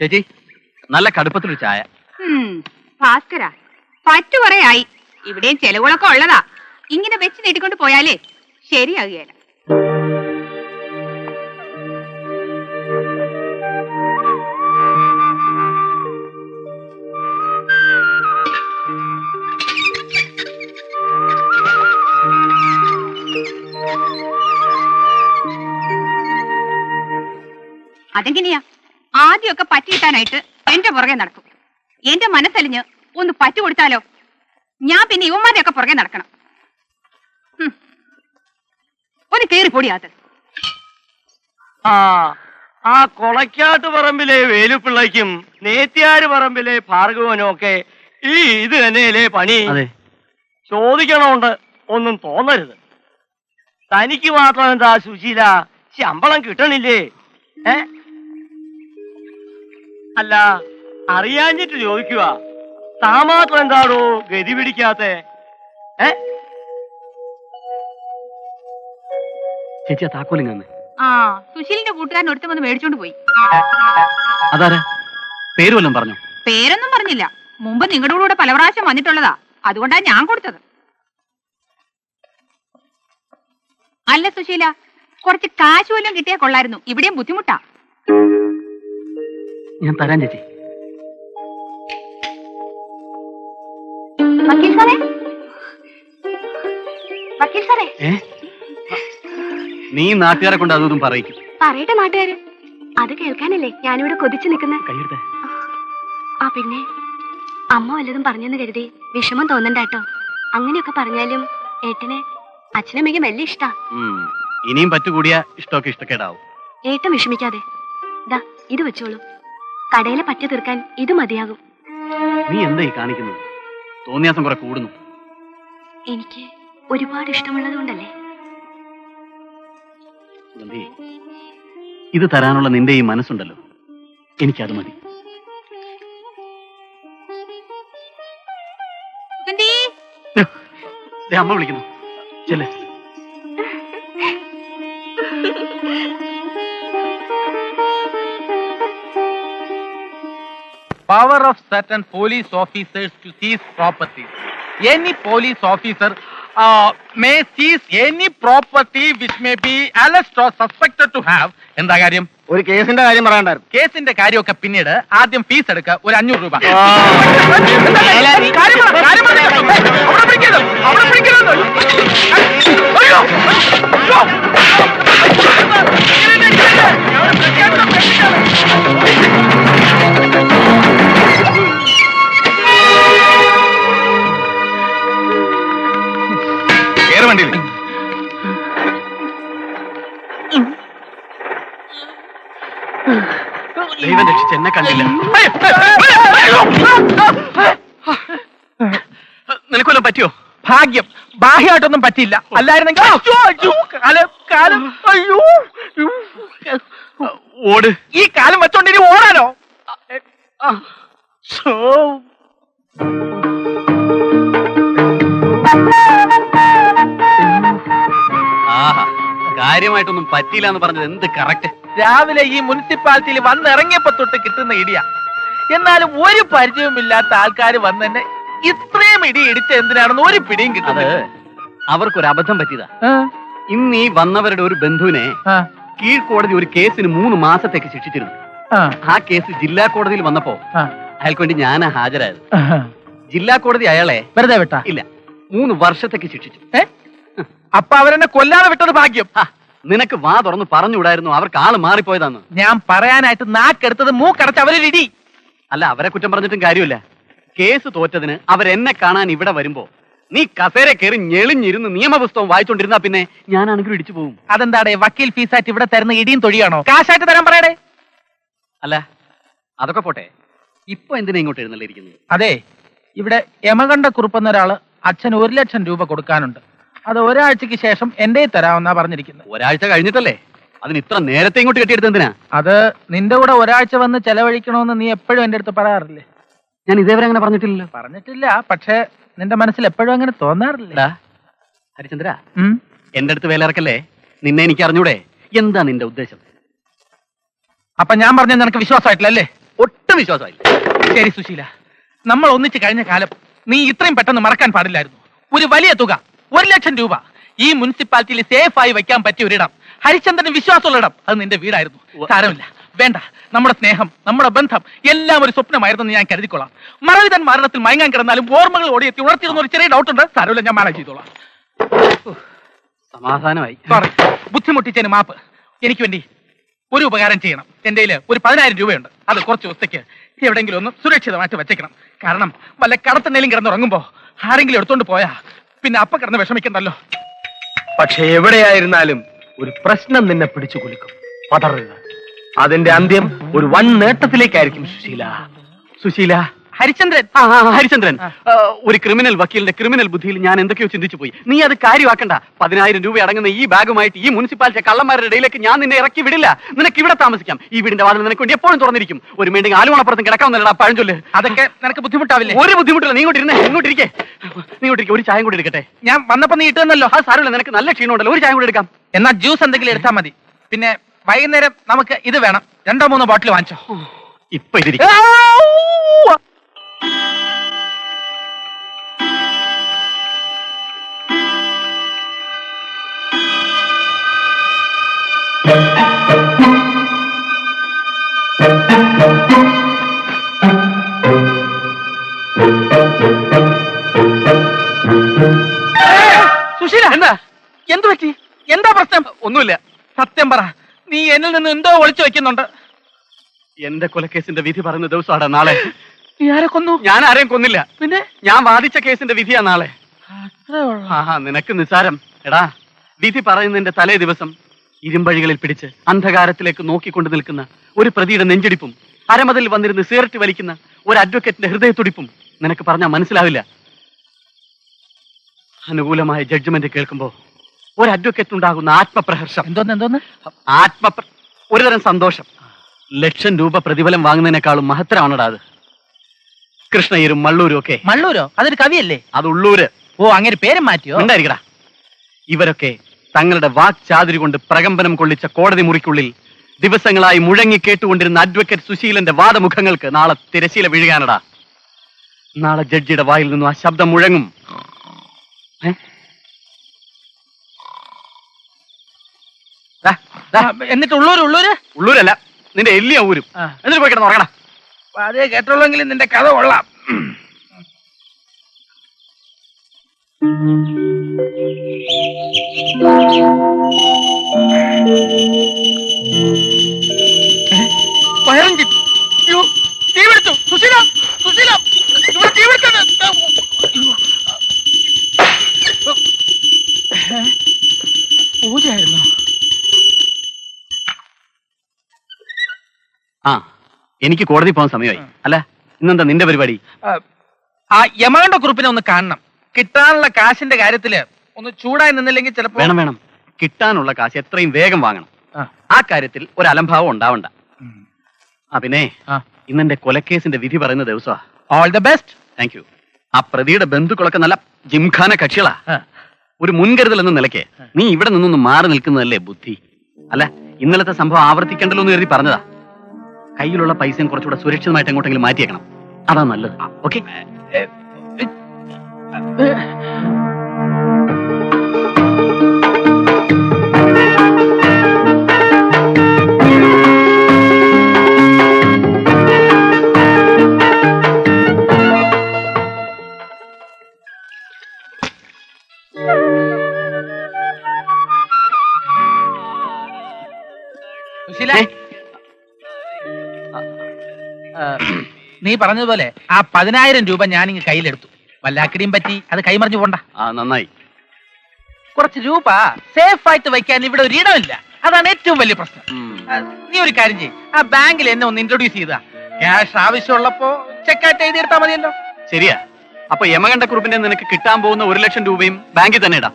ചേച്ചി നല്ല കടുപ്പത്തിലൊരു ചായ. ഭാസ്കര പറ്റു കുറയായി, ഇവിടെയും ചെലവുകളൊക്കെ ഉള്ളതാ. ഇങ്ങനെ വെച്ച് നീട്ടിക്കൊണ്ട് പോയാലേ ശരിയാകുകയല്ല. അതെങ്ങനെയാ? ആദ്യമൊക്കെ പറ്റിയിട്ടാനായിട്ട് എന്റെ പുറകെ നടക്കും. എന്റെ മനസ്സലിഞ്ഞ് ഒന്ന് പറ്റു കൊടുത്താലോ, ഞാൻ പിന്നെ ഇവന്മാരുടെ ഒക്കെ പുറകെ നടക്കണം. ഒന്ന് കേറി പൊടിയാത്ത. ആ കൊളക്കാട്ട് പറമ്പിലെ വേലുപ്പിള്ളയ്ക്കും നേത്തിയാര് പറമ്പിലെ ഭാർഗവനും ഒക്കെ ഈ ഇത് തന്നെയല്ലേ പണി? ചോദിക്കണോണ്ട് ഒന്നും തോന്നരുത്. തനിക്ക് മാത്രം എന്താ സുശീല ശമ്പളം കിട്ടണില്ലേ? അല്ല, അറിയാഞ്ഞിട്ട് ചോദിക്കുക. താൻ മാത്രം എന്താണോ ഗതി പിടിക്കാത്ത? ചേച്ചി താക്കോലിങ്ങന്ന്. സുശീലിന്റെ കൂട്ടുകാരൻ ഒരുത്തം വന്ന് മേടിച്ചോണ്ട് പോയി. അതാരാ? പേര് വല്ലതും പറഞ്ഞു? പേരൊന്നും പറഞ്ഞില്ല. മുമ്പ് നിങ്ങളുടെ കൂടെ പല പ്രാവശ്യം വന്നിട്ടുള്ളതാ, അതുകൊണ്ടാ ഞാൻ കൊടുത്തത്. അല്ല സുശീല, കുറച്ച് കാശ് വല്ലതും കിട്ടിയാൽ കൊള്ളായിരുന്നു. ഇവിടെയും ബുദ്ധിമുട്ടാ. ഞാൻ തരാൻ ചേച്ചി. വക്കീൽ സാറേ, വക്കീൽ സാറേ. നീ നാട്ടുകാരെ കൊണ്ട് അതൊന്നും പറയിക്കും. പറയട്ടെ നാട്ടുകാര്, അത് കേൾക്കാനല്ലേ ഞാനിവിടെ കൊതിച്ചു നിൽക്കുന്നത്. ആ പിന്നെ അമ്മ വല്ലതും പറഞ്ഞെന്ന് കരുതി വിഷമം തോന്നണ്ട കേട്ടോ. അങ്ങനെയൊക്കെ പറഞ്ഞാലും ഏട്ടന് അച്ഛനമ്മയ്ക്ക് വലിയ ഇഷ്ടാ. ഇനിയും പറ്റുകൂടിയ ഇഷ്ടമൊക്കെ ഇഷ്ടക്കേടാവും. ഏട്ടൻ വിഷമിക്കാതെ ദാ ഇത് വെച്ചോളൂ. കടയിലെ പറ്റു തീർക്കാൻ ഇത് മതിയാകും. നീ എന്തായി കാണിക്കുന്നത്? തോന്നിയാസം കുറെ കൂടുന്നു. എനിക്ക് ഒരുപാട് ഇഷ്ടമുള്ളത് കൊണ്ടല്ലേ. ഇത് തരാനുള്ള നിന്റെ ഈ മനസ്സുണ്ടല്ലോ, എനിക്കത് മതി. അമ്മ വിളിക്കുന്നു, ചെല്ലേ. Power of certain police officers to seize properties. Any police officer may seize any property which may be alleged or suspected to have. എന്താ കാര്യം? ഒരു കേസിന്റെ കാര്യം പറയാണ്ടായിരുന്നു. കേസിന്റെ കാര്യമൊക്കെ പിന്നീട്. ആദ്യം ഫീസ് എടുക്ക, ഒരു 500 രൂപ. ദൈവം രക്ഷിച്ച് എന്നെ കണ്ടില്ല. നിനക്കൊല്ലം പറ്റിയോ? ഭാഗ്യം, ബാഹ്യമായിട്ടൊന്നും പറ്റിയില്ല. അല്ലായിരുന്നെങ്കിൽ ഓട്. ഈ കാലം വെച്ചോണ്ട് ഇനി ഓടാനോ? കാര്യമായിട്ടൊന്നും പറ്റിയില്ല എന്ന് പറഞ്ഞത് എന്ത് കറക്റ്റ്. രാവിലെ ഈ മുനിസിപ്പാലിറ്റിയിൽ വന്നിറങ്ങിയപ്പോ തൊട്ട് കിട്ടുന്ന ഇടിയാ. എന്നാലും ഒരു പരിചയവുമില്ലാത്ത ആൾക്കാർ വന്നെന്നെ ഇത്രയും ഇടി ഇടിച്ച എന്തിനാണെന്ന് ഒരു പിടിയും കിട്ടുന്നത്. അവർക്കൊരു അബദ്ധം പറ്റിയതാ. ഇന്ന് ഈ വന്നവരുടെ ഒരു ബന്ധുവിനെ കീഴ്ക്കോടതി ഒരു കേസിന് 3 മാസത്തേക്ക് ശിക്ഷിച്ചിരുന്നു. ആ കേസ് ജില്ലാ കോടതിയിൽ വന്നപ്പോ അയാൾക്ക് വേണ്ടി ഞാനാ ഹാജരായത്. ജില്ലാ കോടതി അയാളെ വെറുതെ വിട്ടാ? ഇല്ല, 3 വർഷത്തേക്ക് ശിക്ഷിച്ചു. അപ്പൊ അവരെന്നെ കൊല്ലാതെ വിട്ടത് ഭാഗ്യം. നിനക്ക് വാ തുറന്ന് പറഞ്ഞുകൂടായിരുന്നു അവർക്ക് ആള് മാറിപ്പോയതാന്ന്? ഞാൻ പറയാനായിട്ട് നാക്കെടുത്തത് മൂക്കടച്ച് അവരിടി. അല്ല, അവരെ കുറ്റം പറഞ്ഞിട്ടും കാര്യമില്ല. കേസ് തോറ്റതിന് അവരെന്നെ കാണാൻ ഇവിടെ വരുമ്പോ നീ കസേര കയറി ഞെളിഞ്ഞിരുന്ന് നിയമപുസ്തകം വായിച്ചോണ്ടിരുന്നാ പിന്നെ ഞാനാണെങ്കിലും ഇടിച്ചു പോകും. അതെന്താടേ, വക്കീൽ ഫീസായിട്ട് ഇവിടെ തരുന്ന ഇടിയും തൊഴിയാണോ? കാശായിട്ട് തരാൻ പറയടേ. അല്ല, അതൊക്കെ പോട്ടെ, ഇപ്പൊ എന്തിനാ ഇങ്ങോട്ട് എഴുന്നള്ളിയിരിക്കുന്നത്? അതെ, ഇവിടെ യമകണ്ഠ കുറുപ്പെന്ന ഒരാള് അച്ഛന് 1 ലക്ഷം രൂപ കൊടുക്കാനുണ്ട്. അത് ഒരാഴ്ചക്ക് ശേഷം എന്റെ തരാമെന്നാ പറഞ്ഞിരിക്കുന്നത്. ഒരാഴ്ച കഴിഞ്ഞിട്ടല്ലേ? അതിന് ഇത്ര നേരത്തെ ഇങ്ങോട്ട് കെട്ടിയെടുത്ത് എന്തിനാ? അത് നിന്റെ കൂടെ ഒരാഴ്ച വന്ന് ചെലവഴിക്കണമെന്ന് നീ എപ്പോഴും എന്റെ അടുത്ത് പറയാറില്ലേ? ഞാൻ ഇതേവരെ അങ്ങനെ പറഞ്ഞിട്ടില്ലല്ലോ. പറഞ്ഞിട്ടില്ല, പക്ഷെ നിന്റെ മനസ്സിൽ എപ്പോഴും അങ്ങനെ തോന്നാറില്ല. ഹരിചന്ദ്ര, എന്റെ അടുത്ത് വേലിറക്കല്ലേ. നിന്നെ എനിക്ക് അറിഞ്ഞൂടെ? എന്താ നിന്റെ ഉദ്ദേശം? അപ്പൊ ഞാൻ പറഞ്ഞത് നിനക്ക് വിശ്വാസമായിട്ടില്ലല്ലേ? ഒട്ടും വിശ്വാസമില്ല. ശരി സുശീല, നമ്മൾ ഒന്നിച്ച് കഴിഞ്ഞ കാലം നീ ഇത്രയും പെട്ടെന്ന് മറക്കാൻ പാടില്ലായിരുന്നു. ഒരു വലിയ തുക, 1,00,000 രൂപ ഈ മുനിസിപ്പാലിറ്റിയിൽ സേഫായി വയ്ക്കാൻ പറ്റിയ ഒരിടം, ഹരിചന്ദ്രന് വിശ്വാസമുള്ള ഇടം, അത് നിന്റെ വീടായിരുന്നു. സാരമില്ല, വേണ്ട. നമ്മുടെ സ്നേഹം, നമ്മുടെ ബന്ധം എല്ലാം ഒരു സ്വപ്നമായിരുന്നു ഞാൻ കരുതിക്കൊള്ളാം. മറവിതൻ മരണത്തിൽ മയങ്ങാൻ കിടന്നാലും ഓർമ്മകൾ ഓടിയെത്തി ഉണർത്തിരുന്ന ഒരു ചെറിയ ഡൗട്ട് ഉണ്ട്. സാരമില്ല, ഞാൻ മാനേജ് ചെയ്തോളാം. സമാധാനമായി. സോറി, ബുദ്ധിമുട്ടിച്ചതിന് മാപ്പ്. എനിക്ക് വേണ്ടി ഒരു ഉപകാരം ചെയ്യണം. എന്റെ കയ്യിൽ ഒരു 10,000 രൂപയുണ്ട്. അത് കുറച്ച് ദിവസത്തേക്ക് എവിടെയെങ്കിലും ഒന്ന് സുരക്ഷിതമായിട്ട് വെച്ചേക്കണം. കാരണം വല്ല കടത്തണ്ണയിലും കിടന്നുറങ്ങുമ്പോ ആരെങ്കിലും എടുത്തോണ്ട് പോയാ പിന്നെ അപ്പ കിടന്ന് വിഷമിക്കണ്ടല്ലോ. പക്ഷെ എവിടെയായിരുന്നാലും ഒരു പ്രശ്നം നിന്നെ പിടിച്ചു കുലുക്കും. പതറുക. അതിന്റെ അന്ത്യം ഒരു വൻ നേട്ടത്തിലേക്കായിരിക്കും സുശീല. സുശീല, ഹരിചന്ദ്രൻ. ഹരിചന്ദ്രൻ, ഒരു ക്രിമിനൽ വക്കീലിന്റെ ക്രിമിനൽ ബുദ്ധിയിൽ ഞാൻ എന്തൊക്കെയോ ചിന്തിച്ചു പോയി. നീ അത് കാര്യമാക്കണ്ട. 10,000 രൂപ അടങ്ങുന്ന ഈ ബാഗുമായിട്ട് ഈ മുനിസിപ്പാലിറ്റി കള്ളന്മാരുടെ ഇടയിലേക്ക് ഞാൻ നിന്നെ ഇറക്കി വിടില്ല. നിനക്ക് ഇവിടെ താമസിക്കാം. ഈ വീടിന്റെ വാതിൽ നിനക്ക് വേണ്ടി എപ്പോഴും തുറന്നിരിക്കും. ഒരു മീണ്ടെങ്കിൽ ആലുമണപ്പുറത്തും കിടക്കാവുന്നല്ലടാ പഴഞ്ചൊല്ല്. അതൊക്കെ നിനക്ക് ബുദ്ധിമുട്ടാവില്ലേ? ഒരു ബുദ്ധിമുട്ടില്ല. നീ ഇങ്ങോട്ടിരുന്നേ, ഇങ്ങോട്ടിരിക്കേ. നീ ഇങ്ങോട്ടിരിക്കെ. ഒരു ചായം കൂടി എടുക്കട്ടെ. ഞാൻ വന്നപ്പോ നീ ഇട്ടുന്നല്ലോ. അത് സാരമില്ല, നിനക്ക് നല്ല ക്ഷീണമുണ്ടല്ലോ. ഒരു ചായം കൂടി എടുക്കാം. എന്നാ ജ്യൂസ് എന്തെങ്കിലും എടുത്താൽ മതി. പിന്നെ വൈകുന്നേരം നമുക്ക് ഇത് വേണം. 2-3 ബോട്ടിൽ വാങ്ങിച്ചോ. ഇപ്പൊ ഇതിരിക്കും. സുശീല, എന്താ? എന്തു പറ്റി? എന്താ പ്രശ്നം? ഒന്നുമില്ല. സത്യം പറ, നീ എന്നിൽ നിന്ന് എന്തോ ഒളിച്ചു വെക്കുന്നുണ്ട്. എന്റെ കൊലക്കേസിന്റെ വിധി പറയുന്ന ദിവസമാണ് നാളെ. നീ ആരെ കൊന്നു? ഞാൻ ആരെയും കൊന്നില്ല. പിന്നെ ഞാൻ വാദിച്ച കേസിന്റെ വിധിയാ നാളെ. നിനക്ക് നിസാരം. എടാ, വിധി പറയുന്നതിന്റെ തലേ ദിവസം ഇരുമ്പഴികളിൽ പിടിച്ച് അന്ധകാരത്തിലേക്ക് നോക്കിക്കൊണ്ട് നിൽക്കുന്ന ഒരു പ്രതിയുടെ നെഞ്ചിടിപ്പും അരമതിൽ വന്നിരുന്ന് സിഗരറ്റ് വലിക്കുന്ന ഒരു അഡ്വക്കേറ്റിന്റെ ഹൃദയത്തുടിപ്പും നിനക്ക് പറഞ്ഞാൽ മനസ്സിലാവില്ല. അനുകൂലമായ ജഡ്ജ്മെന്റ് കേൾക്കുമ്പോ ഒരു അഡ്വക്കേറ്റിനുണ്ടാകുന്ന ആത്മപ്രഹർഷം, എന്തോന്ന് ഒരുതരം സന്തോഷം 1,00,000 രൂപ പ്രതിഫലം വാങ്ങുന്നതിനേക്കാളും മഹത്തരമാണടാ അത്. കൃഷ്ണയ്യരും മള്ളൂരും ഒക്കെ. മള്ളൂരോ? അതൊരു കവിയല്ലേ? അത് ഉള്ളൂര്. ഓ, അങ്ങനെ പേരും മാറ്റിയോ? ഉണ്ടായിരിക്കടാ. ഇവരൊക്കെ തങ്ങളുടെ വാക്ചാതുരി കൊണ്ട് പ്രകമ്പനം കൊള്ളിച്ച കോടതി മുറിക്കുള്ളിൽ ദിവസങ്ങളായി മുഴങ്ങി കേട്ടുകൊണ്ടിരുന്ന അഡ്വക്കേറ്റ് സുശീലന്റെ വാദമുഖങ്ങൾക്ക് നാളെ തിരശീല വീഴുകയാണടാ. നാളെ ജഡ്ജിയുടെ വായിൽ നിന്നും ആ ശബ്ദം മുഴങ്ങും. എന്നിട്ട് ഉള്ളൂരല്ല, നിന്റെ എല്ലിയ ഊരും. എന്നിട്ട് പോയി കിടന്ന് ഉറങ്ങടാ. അതേ കേട്ടുള്ളെങ്കിലും നിന്റെ കഥ കൊള്ളാം. തീപിടിച്ചു. സുശീല, സുശീല, ഇവിടെ തീപിടിച്ചത്. പൂജയായിരുന്നോ? എനിക്ക് കോടതി പോകാൻ സമയമായി. അല്ല, ഇന്നെന്താ നിന്റെ പരിപാടി? ആ യമകണ്ഠ കുറിപ്പിനെ ഒന്ന് കാണണം. കിട്ടാനുള്ള കാശിന്റെ കാര്യത്തില് ഒന്ന് ചൂടായി നിന്നില്ലെങ്കിൽ ചിലപ്പോ. വേണം. കിട്ടാനുള്ള കാശ് എത്രയും വേഗം വാങ്ങണം. ആ കാര്യത്തിൽ ഒരു അലംഭാവം ഉണ്ടാവണ്ട. പിന്നെ ഇന്നെന്റെ കൊലക്കേസിന്റെ വിധി പറയുന്ന ദിവസമാ. All the best. Thank you. ആ പ്രതിയുടെ ബന്ധുക്കളൊക്കെ നല്ല ജിംഖാന കക്ഷികളാ. ഒരു മുൻകരുതൽ എന്ന നിലയ്ക്ക് നീ ഇവിടെ നിന്നൊന്ന് മാറി നിൽക്കുന്നതല്ലേ ബുദ്ധി. അല്ല, ഇന്നലത്തെ സംഭവം ആവർത്തിക്കണ്ടല്ലോ എന്ന് കരുതി പറഞ്ഞതാ. കയ്യിലുള്ള പൈസയും കുറച്ചുകൂടെ സുരക്ഷിതമായിട്ട് എങ്ങോട്ടെങ്കിലും മാറ്റിയേക്കണം. അതാ നല്ലത്. ഓക്കെ? നീ പറഞ്ഞതുപോലെ ആ 10,000 രൂപ ഞാനിങ്ങ് കയ്യിലെടുത്തു. വല്ലാക്കിടിയും പറ്റി അത് കൈമറിഞ്ഞു പോണ്ട. നന്നായി. കുറച്ച് രൂപ സേഫ് ആയിട്ട് വയ്ക്കാൻ ഇവിടെ ഒരു ഇടമില്ല. അതാണ് ഏറ്റവും വലിയ പ്രശ്നം. നീ ഒരു കാര്യം ചെയ്യ്, ആ ബാങ്കിൽ എന്നെ ഒന്ന് ഇൻട്രൊഡ്യൂസ് ചെയ്താ ക്യാഷ് ആവശ്യമുള്ളപ്പോ ചെക്കായിട്ട് എഴുതിയെടുത്താൽ മതിയല്ലോ. ശരിയാ. അപ്പൊ യമകണ്ഠ കുറിപ്പിന്റെ നിനക്ക് കിട്ടാൻ പോകുന്ന 1,00,000 രൂപയും ബാങ്കിൽ തന്നെ ഇടാം.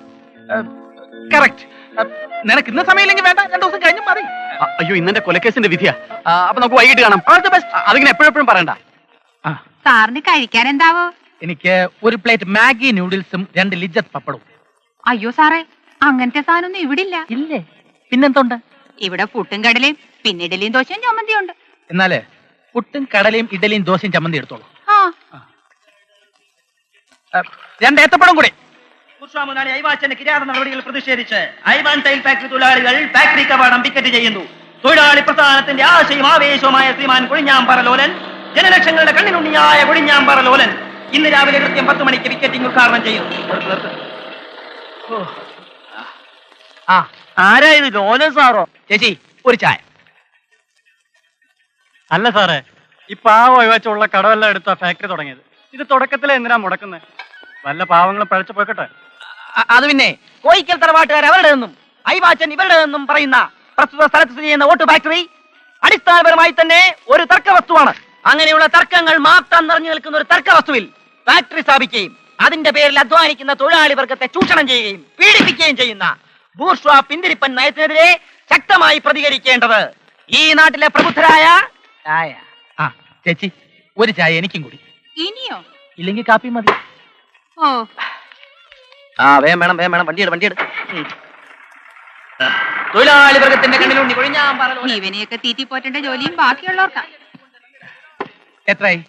കറക്റ്റ്. നിനക്ക് ഇന്ന് സമയമില്ലെങ്കിൽ വേണ്ട, 2 ദിവസം കഴിഞ്ഞും മതി. അയ്യോ, ഇന്നെന്റെ കൊലക്കേസിന്റെ വിധിയാ. അപ്പൊ നമുക്ക് വൈകിട്ട് കാണാം. അതിങ്ങനെ എപ്പോഴെപ്പോഴും പറയണ്ട. സാറിന് കഴിക്കാൻ എന്താവോ? എനിക്ക് ഒരു പ്ലേറ്റ് മാഗി നൂഡിൽസും 2 ലിജ്ജത്ത് പപ്പടവും. അയ്യോ സാറേ, അങ്ങനത്തെ സാധനമൊന്നും ഇവിടെ ഇല്ല. ഇല്ലേ? പിന്നെന്തുണ്ട്? ഇവിടെ പുട്ടും കടലയും പിന്നെ ഇഡലിയും ദോശയും ചമ്മന്തിയും ഉണ്ട്. എന്നാല് പുട്ടും കടലയും ഇഡലിയും ദോശയും ചമ്മന്തി എടുത്തോളൂ. ആ 2 ഏത്തപ്പഴം കൂടി. മുനാളി ഐവാച്ചന്റെ കിരാത നടപടികൾ പ്രതിഷേധിച്ച് ഐവാൻ ടൈൽ ഫാക്ടറി തൊഴിലാളികൾ ഫാക്ടറി കവാടം പിക്കറ്റ് ചെയ്യുന്നു. തൊഴിലാളി പ്രസ്ഥാനത്തിന്റെ ആശയും ആവേശവുമായ ശ്രീമാൻ കൊഴിഞ്ഞാമ്പാറ ലോലൻ, ജനലക്ഷങ്ങളുടെ കണ്ണിനുണ്ണിയായ കൊഴിഞ്ഞാമ്പാറ ലോലൻ ഇന്ന് രാവിലെ കൃത്യം 10 മണിക്ക് വിക്കറ്റിംഗ് ഉദ്ഘാടനം ചെയ്യും. ആരായത്? ലോലൻ സാറോ? ചേച്ചി ഒരു ചായ. അല്ല സാറേ, ഈ പാവം ഒഴിവച്ചുള്ള കടവെല്ലാം എടുത്ത ഫാക്ടറി തുടങ്ങിയത്. ഇത് തുടക്കത്തിലെ എന്തിനാ മുടക്കുന്നത്? വല്ല പാവങ്ങളും പഴച്ചു പോയിക്കട്ടെ. അത് പിന്നെ കോയിക്കൽ തറവാട്ടുകാർ അവരുടെ നിന്നും ഐവാച്ചൻ ഇവരുടെ നിന്നും പറയുന്ന പ്രസ്തുത സ്ഥലത്ത് സ്ഥിതി ചെയ്യുന്ന ഓട്ട് ഫാക്ടറി അടിസ്ഥാനപരമായി തന്നെ ഒരു തർക്ക വസ്തുവാണ്. അങ്ങനെയുള്ള തർക്കങ്ങൾ മാത്രം നിറഞ്ഞു നിൽക്കുന്ന ഒരു തർക്ക വസ്തുവിൽ ഫാക്ടറി സ്ഥാപിക്കുകയും അതിന്റെ പേരിൽ അധ്വാനിക്കുന്ന തൊഴിലാളി വർഗത്തെ ചൂഷണം ചെയ്യുകയും പീഡിപ്പിക്കുകയും ചെയ്യുന്ന ബൂർഷ്വാ പിന്തിരിപ്പൻ നയത്തിനെതിരെ ശക്തമായി പ്രതികരിക്കേണ്ടത് ഈ നാട്ടിലെ പ്രബുദ്ധരായ ചേച്ചി ഒരു ചായ എനിക്കും കൂടി. ഇനിയോ? ഇല്ലെങ്കിൽ കാപ്പി മതി. ഓ വേം വേണം വണ്ടിയെട് തൊഴിലാളി വർഗത്തിന്റെ കണ്ണിലുണ്ണി കൊഴിഞ്ഞാമ്പാറ ലോലൻ. ഇവനെയൊക്കെ തീറ്റി പോറ്റേണ്ട ജോലിയും ബാക്കിയുള്ളവർക്കാ. എത്രയായി?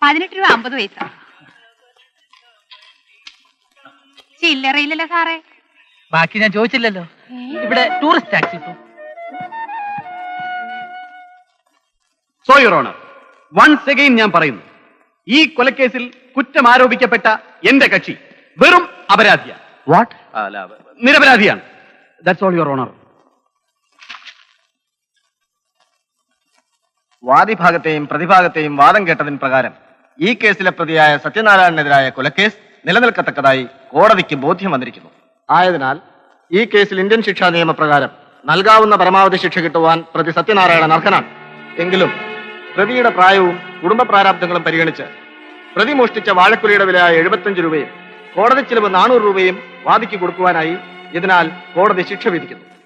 18 രൂപ 50 പൈസ. ചില്ലറയില്ലല്ലോ സാറേ. ബാക്കി ഞാൻ ചോദിച്ചില്ലല്ലോ. ഇവിടെ ടൂറിസ്റ്റ് ടാക്സി ഇട്ടു. So your honour, once again ഞാൻ പറയുന്നു, ഈ കൊലക്കേസിൽ കുറ്റം ആരോപിക്കപ്പെട്ട എന്റെ കക്ഷി വെറും അപരാധിയാണ്. വാട്ട്? നിരപരാധിയാണ്. That's all your honour. വാദിഭാഗത്തെയും പ്രതിഭാഗത്തെയും വാദം കേട്ടതിന് പ്രകാരം ഈ കേസിലെ പ്രതിയായ സത്യനാരായണനെതിരായ കൊലക്കേസ് നിലനിൽക്കത്തക്കതായി കോടതിക്ക് ബോധ്യം വന്നിരിക്കുന്നു. ആയതിനാൽ ഈ കേസിൽ ഇന്ത്യൻ ശിക്ഷാ നിയമപ്രകാരം നൽകാവുന്ന പരമാവധി ശിക്ഷ കിട്ടുവാൻ പ്രതി സത്യനാരായണൻ അർഹനാണ്. എങ്കിലും പ്രതിയുടെ പ്രായവും കുടുംബ പ്രാരാബ്ദങ്ങളും പരിഗണിച്ച് പ്രതി മോഷ്ടിച്ച വാഴക്കുലയുടെ വിലയായ 75 രൂപയും കോടതി ചിലവ് 400 രൂപയും വാദിക്ക് കൊടുക്കുവാനായി ഇതിനാൽ കോടതി ശിക്ഷ വിധിക്കുന്നു.